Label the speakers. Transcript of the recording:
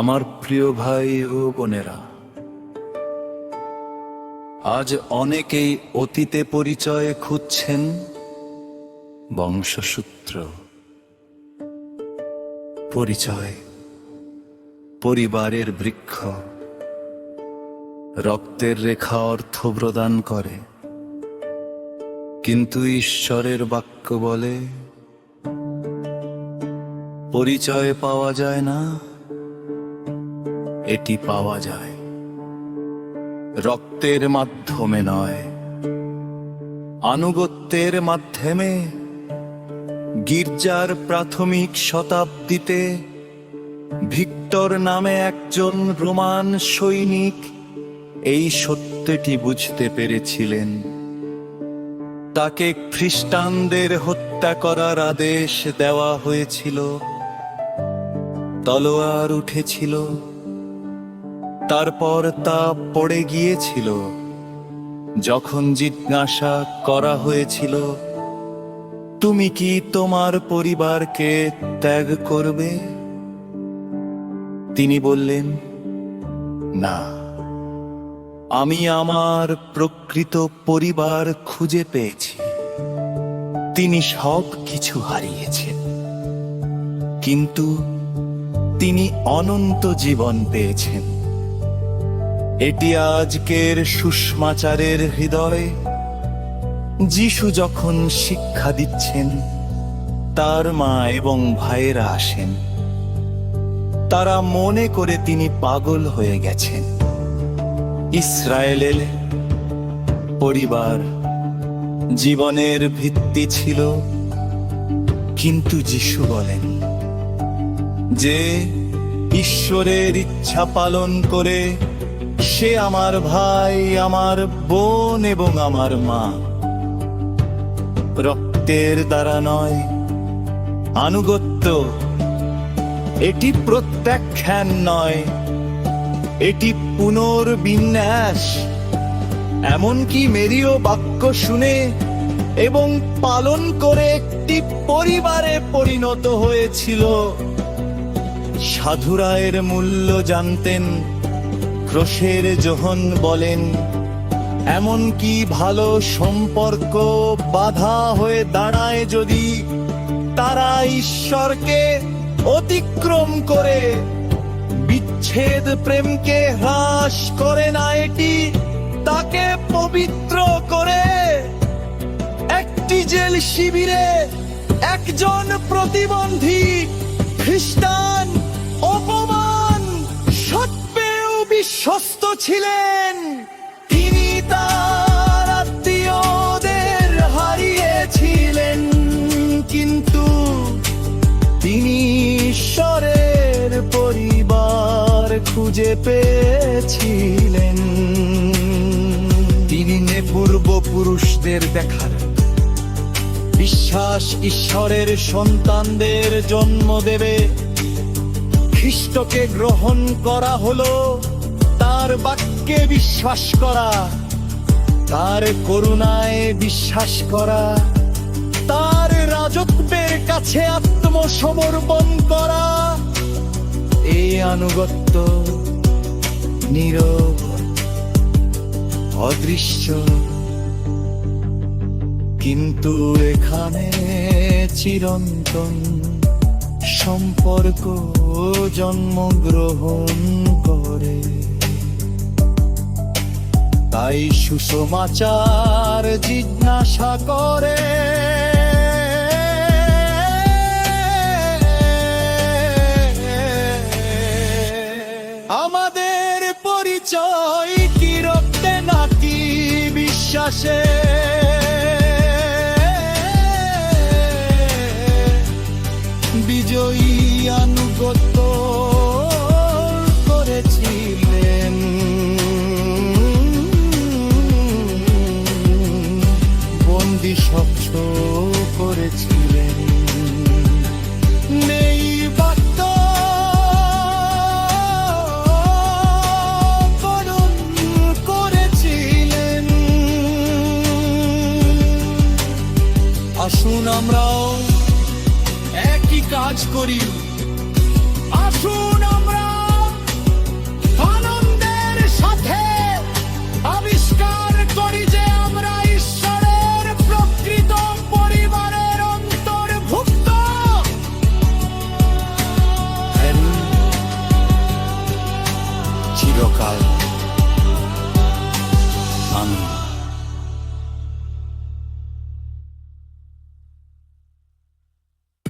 Speaker 1: আমার প্রিয় ভাই ও বোনেরা, আজ অনেকেই অতীতে পরিচয় খুঁজছেন, বংশসূত্র, পরিচয়, পরিবারের বৃক্ষ, রক্তের রেখা অর্থ প্রদান করে, কিন্তু ঈশ্বরের বাক্য বলে পরিচয় পাওয়া যায় না, এটি পাওয়া যায় রক্তের মাধ্যমে নয়, আনুগত্যের মাধ্যমে। গির্জার প্রাথমিক শতাব্দীতে ভিক্টর নামে একজন রোমান সৈনিক এই সত্যটি বুঝতে পেরেছিলেন। তাকে খ্রিস্টানদের হত্যা করার আদেশ দেওয়া হয়েছিল, তলোয়ার উঠেছিল, তারপর তা পড়ে গিয়েছিল। যখন জিজ্ঞাসা করা হয়েছিল, তুমি কি তোমার পরিবারকে ত্যাগ করবে, তিনি বললেন, না, আমি আমার প্রকৃত পরিবার খুঁজে পেয়েছি। তিনি সব কিছু হারিয়েছেন, কিন্তু তিনি অনন্ত জীবন পেয়েছেন। এটি আজকের সুষমাচারের হৃদয়। যিশু যখন শিক্ষা দিচ্ছেন, তার মা এবং ভাইয়েরা আসেন। তারা মনে করে তিনি পাগল হয়ে গেছেন। ইসরায়েলের পরিবার জীবনের ভিত্তি ছিল, কিন্তু যিশু বলেন যে ঈশ্বরের ইচ্ছা পালন করে সে আমার ভাই, আমার বোন এবং আমার মা। রক্তের দ্বারা নয়, আনুগত্য। এটি প্রত্যাখ্যান নয়, এটি পুনর্বিন্যাস। এমনকি মেরিও বাক্য শুনে এবং পালন করে একটি পরিবারে পরিণত হয়েছিল। সাধুরা এর মূল্য জানতেন। ক্রোশের যোহন বলেন, এমনকি ভালো সম্পর্ক বাধা হয়ে দাঁড়ায় যদি তারা ঈশ্বরকে অতিক্রম করে। বিচ্ছেদ প্রেমকে হ্রাস করে না, এটি তাকে পবিত্র করে। একটি জেল শিবিরে একজন প্রতিবন্ধী খ্রিস্টান অপমান সত্ত্বেও বিশ্বস্ত ছিলেন। তিনি তার আত্মীয়দের হারিয়েছিলেন, কিন্তু তিনি ঈশ্বরের পরিবার খুঁজে পেয়েছিলেন। তিনি পূর্বপুরুষদের দেখার বিশ্বাস ঈশ্বরের সন্তানদের জন্ম দেবে। খ্রিস্টকে গ্রহণ করা হলো তার বাক্যে বিশ্বাস করা, তার করুণায় বিশ্বাস করা, তার রাজত্বের কাছে আত্মসমর্পণ করা। এই আনুগত্য নীরব, অদৃশ্য, কিন্তু এখানে চিরন্তন সম্পর্ক জন্মগ্রহণ করে। তাই সুসমাচার জিজ্ঞাসা করে, আমাদের পরিচয় কি রক্তে নাকি বিশ্বাসে? বিজয়ী আনুগত্য করেছিলেন, বন্দী স্বচ্ছ করেছিলেন। নেই বাক্য করুণ করেছিলেন। আসুন আমরাও একই কাজ করি, আসুন আমরা